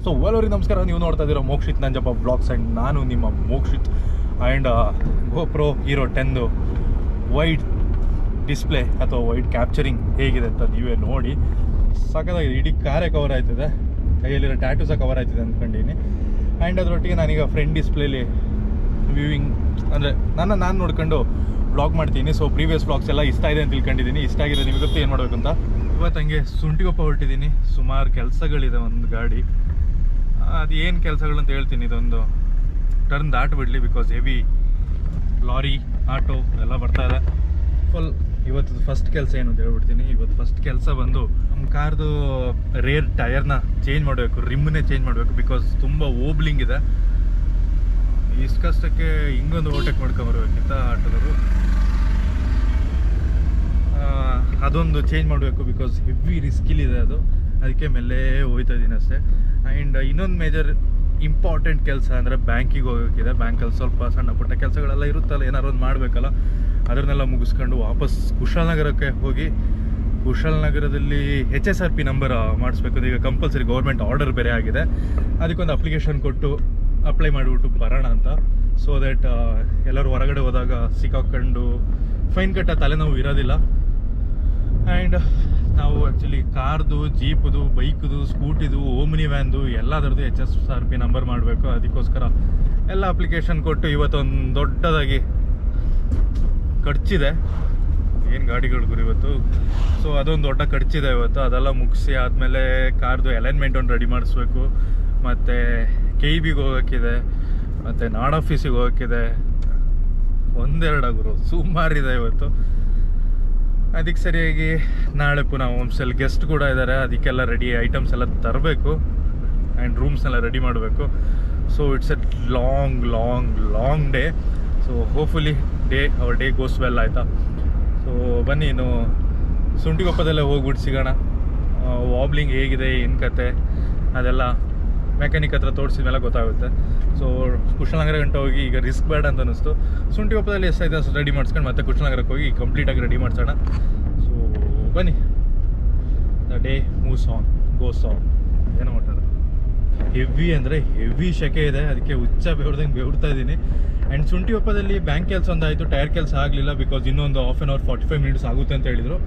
So ಎಲ್ಲರಿಗೂ ನಮಸ್ಕಾರ. ನೀವು ನೋಡ್ತಾ ಇದ್ದೀರಾ ಮೋಕ್ಷಿತ್ ನಂಜಪ್ಪ ಬ್ಲಾಗ್ಸ್ ಆ್ಯಂಡ್ ನಾನು ನಿಮ್ಮ Mokshit. And GoPro hero 10 wide display ಅಥವಾ ವೈಡ್ ಕ್ಯಾಪ್ಚರಿಂಗ್ ಹೇಗಿದೆ ಅಂತ ನೀವೇ ನೋಡಿ. ಸಾಕಾಗಿದೆ, ಇಡೀ ಕಾರೇ ಕವರ್ ಆಯ್ತದೆ, ಕೈಯಲ್ಲಿರೋ ಟ್ಯಾಟೂ ಸಹ ಕವರ್ ಆಯ್ತದೆ ಅಂದ್ಕೊಂಡಿದ್ದೀನಿ. ಆ್ಯಂಡ್ ಅದರೊಟ್ಟಿಗೆ ನಾನೀಗ ಫ್ರಂಟ್ ಡಿಸ್ಪ್ಲೇಲಿ ವ್ಯೂವಿಂಗ್ ಅಂದರೆ ನಾನು ನೋಡ್ಕೊಂಡು ವ್ಲಾಗ್ ಮಾಡ್ತೀನಿ. ಸೊ ಪ್ರೀವಿಯಸ್ ವ್ಲಾಗ್ಸ್ ಎಲ್ಲ ಇಷ್ಟ ಇದೆ ಅಂತ ತಿಳ್ಕೊಂಡಿದ್ದೀನಿ. ಇಷ್ಟ ಆಗಿದೆ, ನಿಮಗೆ ಗೊತ್ತು ಏನು ಮಾಡಬೇಕು ಅಂತ. ಇವತ್ತು ಹಂಗೆ ಸುಂಟಿಗೊಪ್ಪ ಹೊರಟಿದ್ದೀನಿ. ಸುಮಾರು ಕೆಲಸಗಳಿದೆ ಒಂದು ಗಾಡಿ, ಅದು ಏನು ಕೆಲಸಗಳು ಅಂತ ಹೇಳ್ತೀನಿ. ಇದೊಂದು ಟರ್ನ್ ದಾಟ್ಬಿಡಲಿ, ಬಿಕಾಸ್ ಹೆವಿ ಲಾರಿ ಆಟೋ ಎಲ್ಲ ಬರ್ತಾ ಇದೆ. ಫುಲ್ ಇವತ್ತು ಫಸ್ಟ್ ಕೆಲಸ ಏನು ಅಂತ ಹೇಳ್ಬಿಡ್ತೀನಿ. ಇವತ್ತು ಫಸ್ಟ್ ಕೆಲಸ ಬಂದು ನಮ್ಮ ಕಾರ್ದು ರೇರ್ ಟಯರ್ನ ಚೇಂಜ್ ಮಾಡಬೇಕು, ರಿಮ್ನೇ ಚೇಂಜ್ ಮಾಡಬೇಕು. ಬಿಕಾಸ್ ತುಂಬ ಓಬ್ಲಿಂಗ್ ಇದೆ. ಇಷ್ಟು ಕಷ್ಟಕ್ಕೆ ಹಿಂಗೊಂದು ಓವರ್ಟೇಕ್ ಮಾಡ್ಕೊಂಬರ್ಬೇಕಿಂತ ಆಟೋದವರು, ಅದೊಂದು ಚೇಂಜ್ ಮಾಡಬೇಕು. ಬಿಕಾಸ್ ಹೆವಿ ರಿಸ್ಕಿಲಿದೆ ಅದು, ಅದಕ್ಕೆ ಮೆಲ್ಲೇ ಹೋಗ್ತಾ ಇದ್ದೀನಿ ಅಷ್ಟೇ. ಆ್ಯಂಡ್ ಇನ್ನೊಂದು ಮೇಜರ್ ಇಂಪಾರ್ಟೆಂಟ್ ಕೆಲಸ ಅಂದರೆ ಬ್ಯಾಂಕಿಗೆ ಹೋಗೋಕ್ಕಿದೆ. ಬ್ಯಾಂಕಲ್ಲಿ ಸ್ವಲ್ಪ ಸಣ್ಣ ಪುಟ್ಟ ಕೆಲಸಗಳೆಲ್ಲ ಇರುತ್ತಲ್ಲ, ಏನಾದ್ರು ಒಂದು ಮಾಡಬೇಕಲ್ಲ, ಅದನ್ನೆಲ್ಲ ಮುಗಿಸ್ಕೊಂಡು ವಾಪಸ್ ಕುಶಾಲನಗರಕ್ಕೆ ಹೋಗಿ ಕುಶಾಲನಗರದಲ್ಲಿ HSRP ನಂಬರ್ ಮಾಡಿಸ್ಬೇಕು. ಈಗ ಕಂಪಲ್ಸರಿ ಗೌರ್ಮೆಂಟ್ ಆರ್ಡರ್ ಬೇರೆ ಆಗಿದೆ. ಅದಕ್ಕೊಂದು ಅಪ್ಲಿಕೇಶನ್ ಕೊಟ್ಟು ಅಪ್ಲೈ ಮಾಡಿಬಿಟ್ಟು ಬರೋಣ ಅಂತ. ಸೊ ದ್ಯಾಟ್ ಎಲ್ಲರೂ ಹೊರಗಡೆ ಹೋದಾಗ ಸಿಕ್ಕಾಕೊಂಡು ಫೈನ್ ಕಟ್ಟ ತಲೆನೋವು ಇರೋದಿಲ್ಲ. ಆ್ಯಂಡ್ ನಾವು ಆ್ಯಕ್ಚುಲಿ ಕಾರ್ದು, ಜೀಪ್ದು, ಬೈಕ್ದು, ಸ್ಕೂಟಿದು, ಓಮ್ನಿ ವ್ಯಾನ್ದು ಎಲ್ಲದರದ್ದು HSRP ನಂಬರ್ ಮಾಡಬೇಕು. ಅದಕ್ಕೋಸ್ಕರ ಎಲ್ಲ ಅಪ್ಲಿಕೇಶನ್ ಕೊಟ್ಟು ಇವತ್ತೊಂದು ದೊಡ್ಡದಾಗಿ ಖರ್ಚಿದೆ. ಏನು ಗಾಡಿಗಳು ಗುರು ಇವತ್ತು. ಸೊ ಅದೊಂದು ದೊಡ್ಡ ಖರ್ಚಿದೆ ಇವತ್ತು. ಅದೆಲ್ಲ ಮುಗಿಸಿ ಆದಮೇಲೆ ಕಾರ್ದು ಅಲೈನ್ಮೆಂಟ್ ಒಂದು ರೆಡಿ ಮಾಡಿಸ್ಬೇಕು. ಮತ್ತು KEBಗೆ ಹೋಗೋಕ್ಕಿದೆ, ಮತ್ತು ನಾಡ್ ಆಫೀಸಿಗೆ ಹೋಗೋಕ್ಕಿದೆ. ಒಂದೆರಡು ಗುರು ಸುಮಾರಿದೆ ಇವತ್ತು. ಅದಕ್ಕೆ ಸರಿಯಾಗಿ ನಾಳೆ ಪುನಃ ಹೋಮ್ಸ್ಟೇಲ್ ಗೆಸ್ಟ್ ಕೂಡ ಇದ್ದಾರೆ. ಅದಕ್ಕೆಲ್ಲ ರೆಡಿ ಐಟಮ್ಸ್ ಎಲ್ಲ ತರಬೇಕು ಆ್ಯಂಡ್ ರೂಮ್ಸ್ನೆಲ್ಲ ರೆಡಿ ಮಾಡಬೇಕು. So it's a long day. So hopefully our day goes well, ಆಯಿತಾ. ಸೊ ಬನ್ನಿ, ಇನ್ನು ಸುಂಟಿಗೊಪ್ಪದಲ್ಲೇ ಹೋಗ್ಬಿಟ್ಟು ಸಿಗೋಣ. ವಾಬ್ಲಿಂಗ್ ಹೇಗಿದೆ, ಏನು ಕತೆ, ಅದೆಲ್ಲ ಮೆಕ್ಯಾನಿಕ್ ಹತ್ರ ತೋರಿಸಿದ ಮೇಲೆ ಗೊತ್ತಾಗುತ್ತೆ. ಸೊ ಕುಶಾಲನಗರ ಗಂಟೆ ಹೋಗಿ ಈಗ ರಿಸ್ಕ್ ಬೇಡ ಅಂತ ಅನ್ನಿಸ್ತು. ಸುಂಟಿಗೊಪ್ಪದಲ್ಲಿ ಎಷ್ಟಾಯ್ತು ಅಷ್ಟು ರೆಡಿ ಮಾಡಿಸ್ಕೊಂಡು ಮತ್ತೆ ಕುಶಾಲನಗರಕ್ಕೆ ಹೋಗಿ ಕಂಪ್ಲೀಟಾಗಿ ರೆಡಿ ಮಾಡಿಸೋಣ. ಸೊ ಬನ್ನಿ, the day moves on, goes on. ಏನೋ ಮಾತಾಡೋದು, ಹೆವಿ ಅಂದರೆ ಹೆವಿ ಶೆಕೆ ಇದೆ, ಅದಕ್ಕೆ ಹುಚ್ಚ ಬೆವರ್ತಾ ಇದ್ದೀನಿ. ಆ್ಯಂಡ್ ಸುಂಟಿಗೊಪ್ಪದಲ್ಲಿ ಬ್ಯಾಂಕ್ ಕೆಲಸ ಒಂದಾಯಿತು, ಟೈರ್ ಕೆಲಸ ಆಗಲಿಲ್ಲ. ಬಿಕಾಸ್ ಇನ್ನೊಂದು ಹಾಫ್ ಆನ್ ಅವರ್ 45 ಮಿನಿಟ್ಸ್ ಆಗುತ್ತೆ ಅಂತ ಹೇಳಿದರು.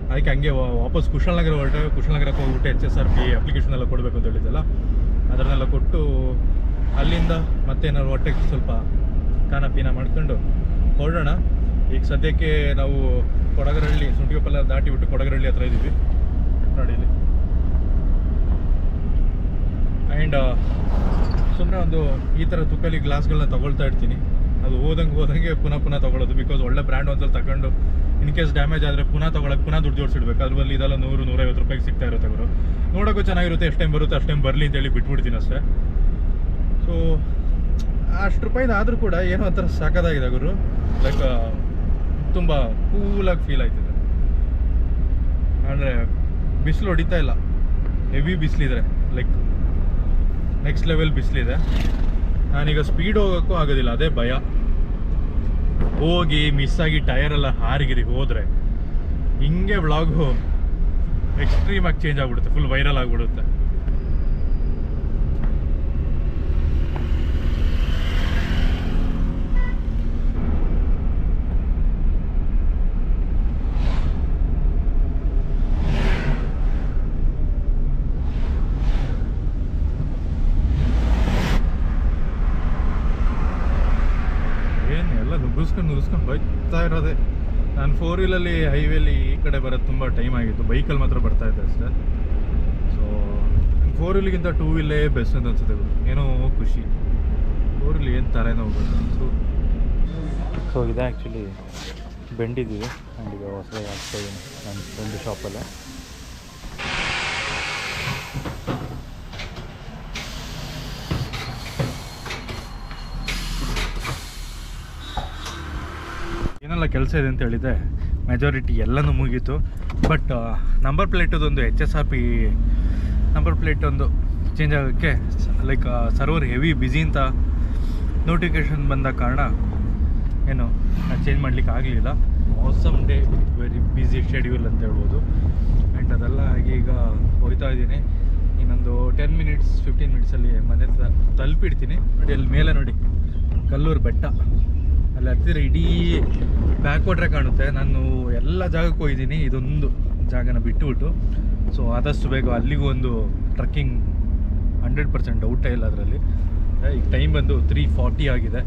ಅದಕ್ಕೆ ಹಂಗೆ ವಾಪಸ್ ಕುಶಾಲನಗರ ಹೊರಟೆ. ಕುಶಾಲನಗರಕ್ಕೆ ಹೋಗ್ಬಿಟ್ಟು HSRP ಅಪ್ಲಿಕೇಶನ್ ಎಲ್ಲ ಕೊಡಬೇಕು ಅಂತ ಹೇಳಿದ್ದಲ್ಲ, ಅದನ್ನೆಲ್ಲ ಕೊಟ್ಟು ಅಲ್ಲಿಂದ ಮತ್ತೇನಾದ್ರು ಹೊಟ್ಟೆಗೆ ಸ್ವಲ್ಪ ಖಾನ ಪೀನ ಮಾಡ್ಕೊಂಡು ಹೊರಡೋಣ. ಈಗ ಸದ್ಯಕ್ಕೆ ನಾವು ಕೊಡಗರಹಳ್ಳಿ, ಸುಂಟಿಗೊಪ್ಪೆಲ್ಲ ದಾಟಿಬಿಟ್ಟು ಕೊಡಗರಹಳ್ಳಿ ಹತ್ರ ಇದ್ದೀವಿ ನೋಡಿ ಇಲ್ಲಿ. ಆ್ಯಂಡ್ ಸುಮ್ಮನೆ ಒಂದು ಈ ಥರ ತುಕಲಿ ಗ್ಲಾಸ್ಗಳನ್ನ ತೊಗೊಳ್ತಾ ಇರ್ತೀನಿ. ಅದು ಹೋದಂಗೆ ಪುನಃ ತೊಗೊಳ್ಳೋದು. ಬಿಕಾಸ್ ಒಳ್ಳೆ ಬ್ರ್ಯಾಂಡ್ ಒಂದ್ಸಲ ತಗೊಂಡು ಇನ್ ಕೇಸ್ ಡ್ಯಾಮೇಜ್ ಆದರೆ ಪುನಃ ತೊಗೊಳಕ್ಕೆ ಪುನಃ ದುಡ್ಡು ಜೋಡಿಸಿಡ್ಬೇಕು. ಅದರಲ್ಲಿ ಇದೆಲ್ಲ 100-150 ರೂಪಾಯಿಗೆ ಸಿಗ್ತಾ ಇರುತ್ತೆ ಗುರು. ನೋಡೋಕ್ಕೂ ಚೆನ್ನಾಗಿರುತ್ತೆ. ಎಷ್ಟು ಟೈಮ್ ಬರುತ್ತೆ ಅಷ್ಟು ಟೈಮ್ ಬರಲಿ ಅಂತೇಳಿ ಬಿಟ್ಬಿಡ್ತೀನಿ ಅಷ್ಟೇ. ಸೊ ಅಷ್ಟು ರೂಪಾಯಿದು ಆದರೂ ಕೂಡ ಏನೋ ಒಂಥರ ಸಾಕಾಗಿದೆ ಗುರು. ಲೈಕ್ ತುಂಬ ಕೂಲಾಗಿ ಫೀಲ್ ಆಯ್ತಿದೆ. ಅಂದರೆ ಬಿಸಿಲು ಹೊಡಿತಾ ಇಲ್ಲ, ಹೆವಿ ಬಿಸಿಲಿದೆ, ಲೈಕ್ ನೆಕ್ಸ್ಟ್ ಲೆವೆಲ್ ಬಿಸಿಲಿದೆ. ನಾನೀಗ ಸ್ಪೀಡ್ ಹೋಗೋಕ್ಕೂ ಆಗೋದಿಲ್ಲ, ಅದೇ ಭಯ. ಹೋಗಿ ಮಿಸ್ ಆಗಿ ಟಯರೆಲ್ಲ ಹಾರಿಗಿರಿ ಹೋದರೆ ಹಿಂಗೆ ವ್ಲಾಗು ಎಕ್ಸ್ಟ್ರೀಮಾಗಿ ಚೇಂಜ್ ಆಗಿಬಿಡುತ್ತೆ, ಫುಲ್ ವೈರಲ್ ಆಗಿಬಿಡುತ್ತೆ. ನುಗ್ಗಿಸ್ಕೊಂಡು ಬರ್ತಾ ಇರೋದೆ. ನಾನು 4 ವೀಲಲ್ಲಿ ಹೈವೇಲಿ ಈ ಕಡೆ ಬರೋದು ತುಂಬ ಟೈಮ್ ಆಗಿತ್ತು, ಬೈಕಲ್ಲಿ ಮಾತ್ರ ಬರ್ತಾ ಇದ್ದೆ ಅಷ್ಟೇ. ಸೊ 4 ವೀಲಿಗಿಂತ 2 ವೀಲೇ ಬೆಸ್ಟ್ ಅಂತ ಅನ್ಸುತ್ತೆ. ಏನೋ ಖುಷಿ, 4 ವೀಲ್ ಏನು ತಲೆನೋ ಹೋಗ್ಬೋದು. ಸೊ ಇದೆ ಆ್ಯಕ್ಚುಲಿ ಬೆಂಡಿದ್ದೀವಿ. ಆ್ಯಂಡ್ ಈಗ ಹೊಸದಾಗಿ ಆಗ್ತಾಯಿದ್ದೀನಿ ನನ್ನ ಫ್ರೆಂಡ್ ಶಾಪಲ್ಲೇ. ಏನೆಲ್ಲ ಕೆಲಸ ಇದೆ ಅಂತ ಹೇಳಿದೆ, ಮೆಜಾರಿಟಿ ಎಲ್ಲನೂ ಮುಗೀತು. ಬಟ್ ನಂಬರ್ ಪ್ಲೇಟದೊಂದು HSRP ನಂಬರ್ ಪ್ಲೇಟ್ ಒಂದು ಚೇಂಜ್ ಆಗೋಕ್ಕೆ ಲೈಕ್ ಸರ್ವರ್ ಹೆವಿ ಬ್ಯುಸಿ ಅಂತ ನೋಟಿಫಿಕೇಷನ್ ಬಂದ ಕಾರಣ ಏನು ಚೇಂಜ್ ಮಾಡಲಿಕ್ಕೆ ಆಗಲಿಲ್ಲ. Awesome day, very busy schedule ಅಂತ ಹೇಳ್ಬೋದು. ಆ್ಯಂಡ್ ಅದೆಲ್ಲ ಆಗಿ ಈಗ ಹೋಗ್ತಾ ಇದ್ದೀನಿ. ಇನ್ನೊಂದು 10 ಮಿನಿಟ್ಸ್ 15 ಮಿನಿಟ್ಸಲ್ಲಿ ಕ್ಲಿಪ್ ಇಡ್ತೀನಿ ನೋಡಿ. ಅಲ್ಲಿ ಮೇಲೆ ನೋಡಿ ಕಲ್ಲೂರು ಬೆಟ್ಟ, ಅಲ್ಲಿ ಹತ್ತಿರ ಇಡೀ ಬ್ಯಾಕ್ ವಾಟ್ರೆ ಕಾಣುತ್ತೆ. ನಾನು ಎಲ್ಲ ಜಾಗಕ್ಕೆ ಹೋಗಿದ್ದೀನಿ, ಇದೊಂದು ಜಾಗನ ಬಿಟ್ಟುಬಿಟ್ಟು. ಸೊ ಆದಷ್ಟು ಬೇಗ ಅಲ್ಲಿಗೂ ಒಂದು ಟ್ರಕ್ಕಿಂಗ್ 100% ಡೌಟೇ ಇಲ್ಲ ಅದರಲ್ಲಿ. ಈಗ ಟೈಮ್ ಬಂದು 3:40 ಆಗಿದೆ.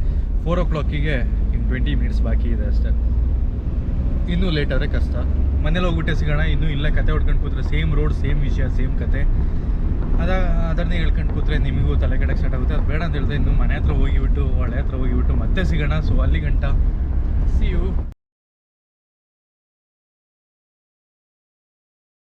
4 o'clock-ಗೆ ಇನ್ನು 20 minutes ಬಾಕಿ ಇದೆ ಅಷ್ಟೇ. ಇನ್ನೂ ಲೇಟ್ ಆದರೆ ಕಷ್ಟ. ಮನೇಲಿ ಹೋಗ್ಬಿಟ್ಟೆ ಸಿಗೋಣ. ಇನ್ನೂ ಇಲ್ಲ ಕತೆ ಹೊಡ್ಕೊಂಡು ಕೂತ್ರೆ ಸೇಮ್ ರೋಡ್, ಸೇಮ್ ವಿಷಯ, ಸೇಮ್ ಕತೆ. ಅದನ್ನೇ ಹೇಳ್ಕೊಂಡು ಕೂತ್ರೆ ನಿಮಗೂ ತಲೆ ಕೆಡಕ್ಕೆ ಸ್ಟಾರ್ಟ್ ಆಗುತ್ತೆ. ಅದು ಬೇಡ ಅಂತ ಹೇಳಿದ್ರೆ ಇನ್ನು ಮನೆ ಹತ್ರ ಹೋಗಿಬಿಟ್ಟು, ಹೊಳೆ ಹತ್ರ ಹೋಗಿಬಿಟ್ಟು ಮತ್ತೆ ಸಿಗೋಣ. ಸೊ ಅಲ್ಲಿ ಗಂಟ ಸಿ ಯು.